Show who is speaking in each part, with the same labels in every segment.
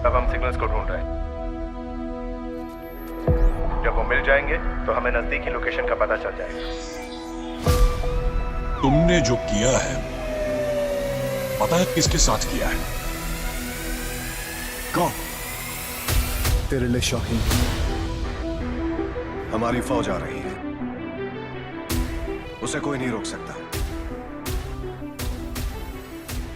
Speaker 1: अब हम सिग्नल्स को ढूंढ रहे हैं। जब वो मिल जाएंगे तो हमें नजदीकी लोकेशन का पता चल जाएगा।
Speaker 2: तुमने जो किया है पता है किसके साथ किया है? कौन?
Speaker 3: तेरे लिए शाहीन, हमारी फौज आ रही है, उसे कोई नहीं रोक सकता।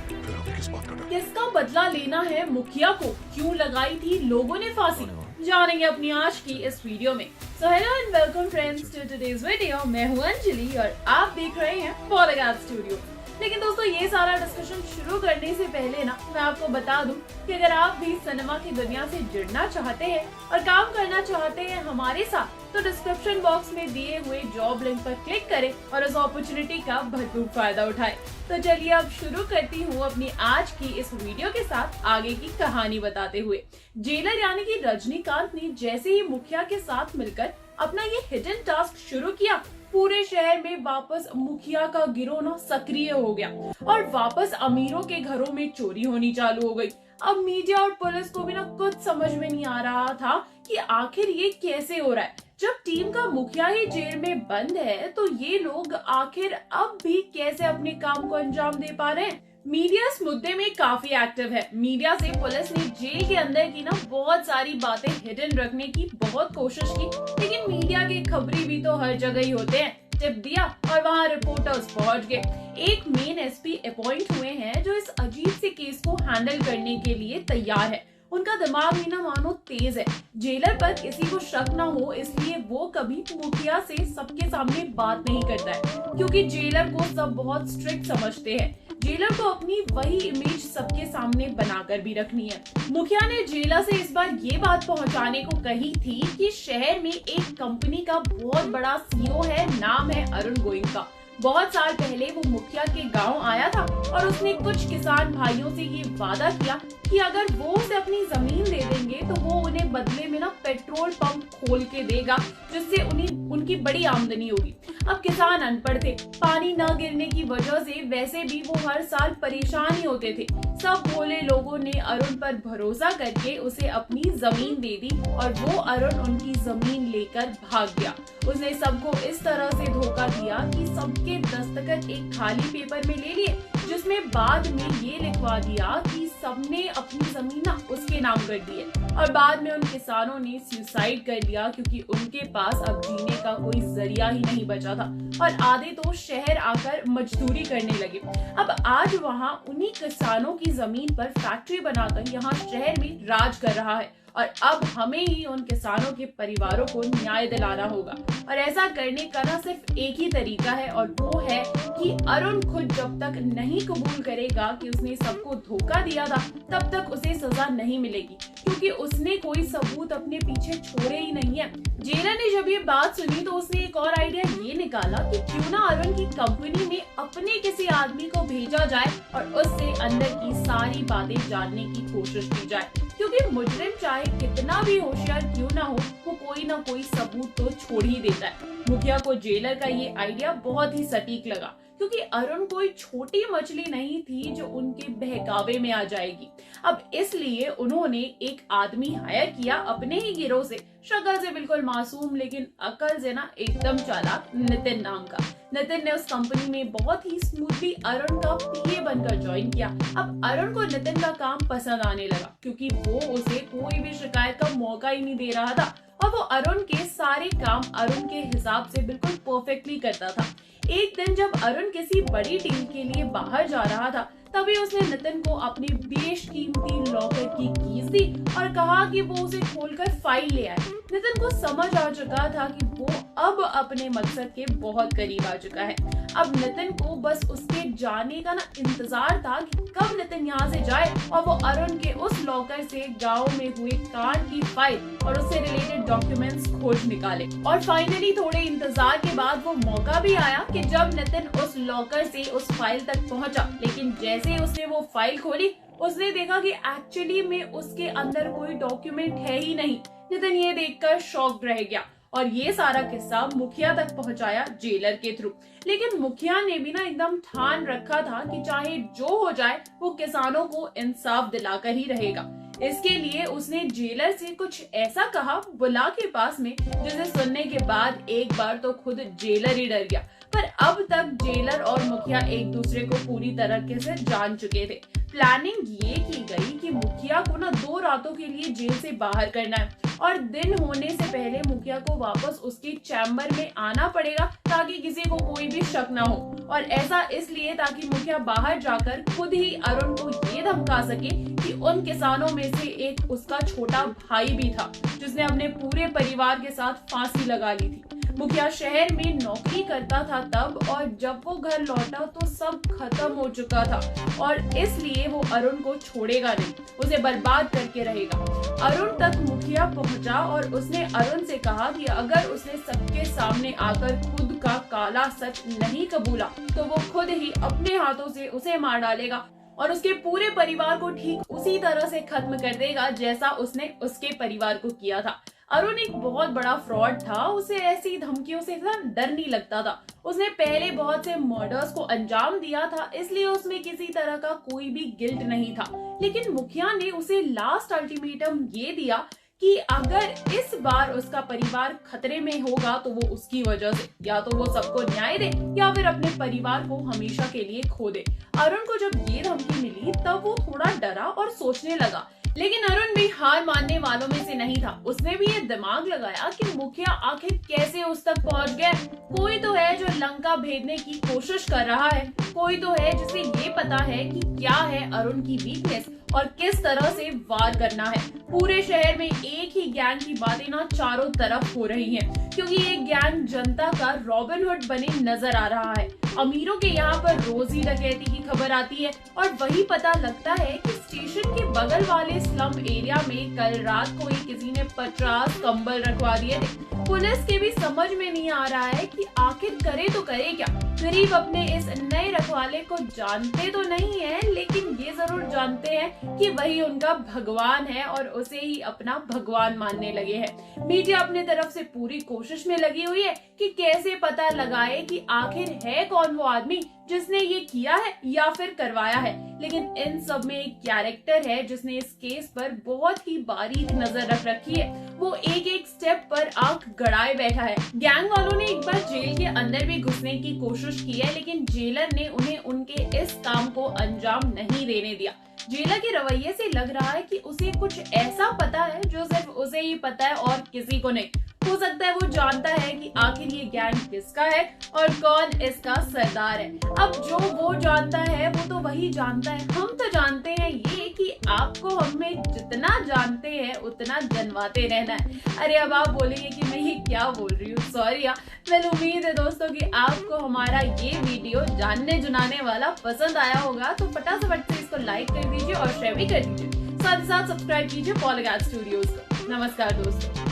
Speaker 2: फिर हमें किस बात का डर?
Speaker 4: किसका बदला लेना है मुखिया को? क्यों लगाई थी लोगों ने फांसी? जानेंगे अपनी आज की इस वीडियो में। So hello and welcome friends to today's video. मैं हूं अंजलि और आप देख रहे हैं पॉलीगैट स्टूडियो। लेकिन दोस्तों, ये सारा डिस्कशन शुरू करने से पहले ना मैं आपको बता दूं कि अगर आप भी सिनेमा की दुनिया से जुड़ना चाहते हैं और काम करना चाहते हैं हमारे साथ, तो डिस्क्रिप्शन बॉक्स में दिए हुए जॉब लिंक पर क्लिक करें और उस अपॉर्चुनिटी का भरपूर फायदा उठाएं। तो चलिए अब शुरू करती हूँ अपनी आज की इस वीडियो के साथ आगे की कहानी बताते हुए। जेलर यानी कि रजनीकांत ने जैसे ही मुखिया के साथ मिलकर अपना ये हिडन टास्क शुरू किया, पूरे शहर में वापस मुखिया का गिरोह ना सक्रिय हो गया और वापस अमीरों के घरों में चोरी होनी चालू हो गई। अब मीडिया और पुलिस को भी ना कुछ समझ में नहीं आ रहा था कि आखिर ये कैसे हो रहा है। जब टीम का मुखिया ही जेल में बंद है तो ये लोग आखिर अब भी कैसे अपने काम को अंजाम दे पा रहे हैं। मीडिया इस मुद्दे में काफी एक्टिव है। मीडिया से पुलिस ने जेल के अंदर की ना बहुत सारी बातें हिडन रखने की बहुत कोशिश की, लेकिन मीडिया के खबरी भी तो हर जगह ही होते हैं। टिप दिया और वहाँ रिपोर्टर्स पहुंच गए। एक मेन एसपी अपॉइंट हुए हैं जो इस अजीब से केस को हैंडल करने के लिए तैयार है। उनका दिमाग भी ना मानो तेज है। जेलर पर किसी को शक ना हो इसलिए वो कभी मुखिया से सबके सामने बात नहीं करता है, क्योंकि जेलर को सब बहुत स्ट्रिक्ट समझते हैं। जेलर को अपनी वही इमेज सबके सामने बनाकर भी रखनी है। मुखिया ने जेलर से इस बार ये बात पहुंचाने को कही थी कि शहर में एक कंपनी का बहुत बड़ा सीईओ है, नाम है अरुण गोयनका। बहुत साल पहले वो मुखिया के गांव आया था और उसने कुछ किसान भाइयों से ये वादा किया कि अगर वो उसे अपनी जमीन दे देंगे तो वो उन्हें बदले में ना पेट्रोल पंप खोल के देगा, जिससे उनकी बड़ी आमदनी होगी। अब किसान अनपढ़ थे, पानी न गिरने की वजह से वैसे भी वो हर साल परेशान ही होते थे। सब भोले लोगों ने अरुण पर भरोसा करके उसे अपनी जमीन दे दी और वो अरुण उनकी जमीन लेकर भाग गया। उसने सबको इस तरह से धोखा दिया कि सबके दस्तखत एक खाली पेपर में ले लिए, जिसमें बाद में ये लिखवा दिया कि सबने अपनी जमीन ना उसके नाम कर दी है। और बाद में उन किसानों ने सुसाइड कर लिया क्योंकि उनके पास अब जीने का कोई जरिया ही नहीं बचा था और आधे तो शहर आकर मजदूरी करने लगे। अब आज वहाँ उन्हीं किसानों की जमीन पर फैक्ट्री बनाकर यहाँ शहर में राज कर रहा है और अब हमें ही उन किसानों के परिवारों को न्याय दिलाना होगा। और ऐसा करने का ना सिर्फ एक ही तरीका है और वो है कि अरुण खुद जब तक नहीं कबूल करेगा कि उसने सबको धोखा दिया था, तब तक उसे सजा नहीं मिलेगी, क्योंकि उसने कोई सबूत अपने पीछे छोड़े ही नहीं है। जेलर ने जब ये बात सुनी तो उसने एक और आइडिया ये निकाला कि क्यों ना अरुण की कंपनी में अपने किसी आदमी को भेजा जाए और उससे अंदर की सारी बातें जानने की कोशिश की जाए, क्योंकि मुजरिम चाहे कितना भी होशियार क्यों ना हो, वो कोई ना कोई सबूत तो छोड़ ही देता है। मुखिया को जेलर का ये आइडिया बहुत ही सटीक लगा, क्योंकि अरुण कोई छोटी मछली नहीं थी जो उनके बहकावे में आ जाएगी। अब इसलिए उन्होंने एक आदमी हायर किया अपने ही गिरोह से, शक्ल से बिल्कुल मासूम लेकिन अकल से ना एकदम चालाक, नितिन नाम का। नितिन ने उस कंपनी में बहुत ही स्मूथली अरुण का पीए बनकर ज्वाइन किया। अब अरुण को नितिन का काम पसंद आने लगा, क्योंकि वो उसे कोई भी शिकायत का मौका ही नहीं दे रहा था और वो अरुण के सारे काम अरुण के हिसाब से बिल्कुल परफेक्टली करता था। एक दिन जब अरुण किसी बड़ी टीम के लिए बाहर जा रहा था, तभी उसने नितिन को अपनी बेशकीमती लॉकर की कीज दी और कहा कि वो उसे खोलकर फाइल ले आए। नितिन को समझ आ चुका था कि वो अब अपने मकसद के बहुत करीब आ चुका है। अब नितिन को बस उसके जाने का ना इंतजार था कि कब नितिन यहाँ से जाए और वो अरुण के उस लॉकर से गांव में हुए कांड की फाइल और उससे रिलेटेड डॉक्यूमेंट्स खोज निकाले। और फाइनली थोड़े इंतजार के बाद वो मौका भी आया कि जब नितिन उस लॉकर से उस फाइल तक पहुंचा, लेकिन जैसे ही उसने वो फाइल खोली, उसने देखा कि एक्चुअली में उसके अंदर कोई डॉक्यूमेंट है ही नहीं। नितिन ये देखकर शॉक्ड रह गया और ये सारा किस्सा मुखिया तक पहुंचाया जेलर के थ्रू। लेकिन मुखिया ने भी ना एकदम ठान रखा था कि चाहे जो हो जाए वो किसानों को इंसाफ दिलाकर ही रहेगा। इसके लिए उसने जेलर से कुछ ऐसा कहा बुला के पास में, जिसे सुनने के बाद एक बार तो खुद जेलर ही डर गया। पर अब तक जेलर और मुखिया एक दूसरे को पूरी तरीके से जान चुके थे। प्लानिंग ये की गई कि मुखिया को ना 2 रातों के लिए जेल से बाहर करना है और दिन होने से पहले मुखिया को वापस उसके चैम्बर में आना पड़ेगा ताकि किसी को कोई भी शक ना हो। और ऐसा इसलिए ताकि मुखिया बाहर जाकर खुद ही अरुण को ये धमका सके कि उन किसानों में से एक उसका छोटा भाई भी था जिसने अपने पूरे परिवार के साथ फांसी लगा ली थी। मुखिया शहर में नौकरी करता था तब, और जब वो घर लौटा तो सब खत्म हो चुका था और इसलिए वो अरुण को छोड़ेगा नहीं, उसे बर्बाद करके रहेगा। अरुण तक मुखिया पहुंचा और उसने अरुण से कहा कि अगर उसने सबके सामने आकर खुद का काला सच नहीं कबूला तो वो खुद ही अपने हाथों से उसे मार डालेगा और उसके पूरे परिवार को ठीक उसी तरह से खत्म कर देगा जैसा उसने उसके परिवार को किया था। अरुण एक बहुत बड़ा फ्रॉड था, उसे ऐसी धमकियों से डर नहीं लगता था। उसने पहले बहुत से मर्डर्स को अंजाम दिया था, इसलिए उसमें किसी तरह का कोई भी गिल्ट नहीं था। लेकिन मुखिया ने उसे लास्ट अल्टीमेटम ये दिया कि अगर इस बार उसका परिवार खतरे में होगा तो वो उसकी वजह से या तो वो सबको न्याय दे या फिर अपने परिवार को हमेशा के लिए खो दे। अरुण को जब ये धमकी मिली तब वो थोड़ा डरा और सोचने लगा, लेकिन अरुण भी हार मानने वालों में से नहीं था। उसने भी ये दिमाग लगाया कि मुखिया आखिर कैसे उस तक पहुंच गया। कोई तो है जो लंका भेदने की कोशिश कर रहा है, कोई तो है जिसे ये पता है कि क्या है अरुण की वीकनेस और किस तरह से वार करना है। पूरे शहर में एक ही गैंग की बातें ना चारों तरफ हो रही हैं, क्योंकि ये गैंग जनता का रॉबिनहुड बने नजर आ रहा है। अमीरों के यहाँ पर रोज ही डकैती की खबर आती है और वही पता लगता है कि स्टेशन के बगल वाले स्लम एरिया में कल रात को ही किसी ने 50 कंबल रखवा दिए थे। पुलिस के भी समझ में नहीं आ रहा है कि आखिर करे तो करे क्या। गरीब अपने इस नए रखवाले को जानते तो नहीं है, लेकिन ये जरूर जानते हैं कि वही उनका भगवान है और उसे ही अपना भगवान मानने लगे हैं। मीडिया अपने तरफ से पूरी कोशिश में लगी हुई है कि कैसे पता लगाए कि आखिर है कौन वो आदमी जिसने ये किया है या फिर करवाया है। लेकिन इन सब में एक कैरेक्टर है जिसने इस केस पर बहुत ही बारीक नजर रख रखी है। वो एक एक स्टेप पर आंख गड़ाए बैठा है। गैंग वालों ने एक बार जेल के अंदर भी घुसने की कोशिश की है, लेकिन जेलर ने उन्हें उनके इस काम को अंजाम नहीं देने दिया। जेलर के रवैये से लग रहा है कि उसे कुछ ऐसा पता है जो सिर्फ उसे ही पता है और किसी को नहीं। हो सकता है वो जानता है कि आखिर ये गैंग किसका है और कौन इसका सरदार है। अब जो वो जानता है वो तो वही जानता है। हम तो जानते हैं ये कि आपको हमें जितना जानते हैं उतना जनवाते रहना है। अरे अब आप बोलेंगे कि मैं ये क्या बोल रही हूँ, सॉरी यार। वेल, उम्मीद है दोस्तों कि आपको हमारा ये वीडियो जानने जुनाने वाला पसंद आया होगा, तो फटाफट से इसको लाइक कर दीजिए और शेयर भी कर दीजिए। साथ ही साथ सब्सक्राइब कीजिए पॉलीगैट स्टूडियोज को। नमस्कार दोस्तों।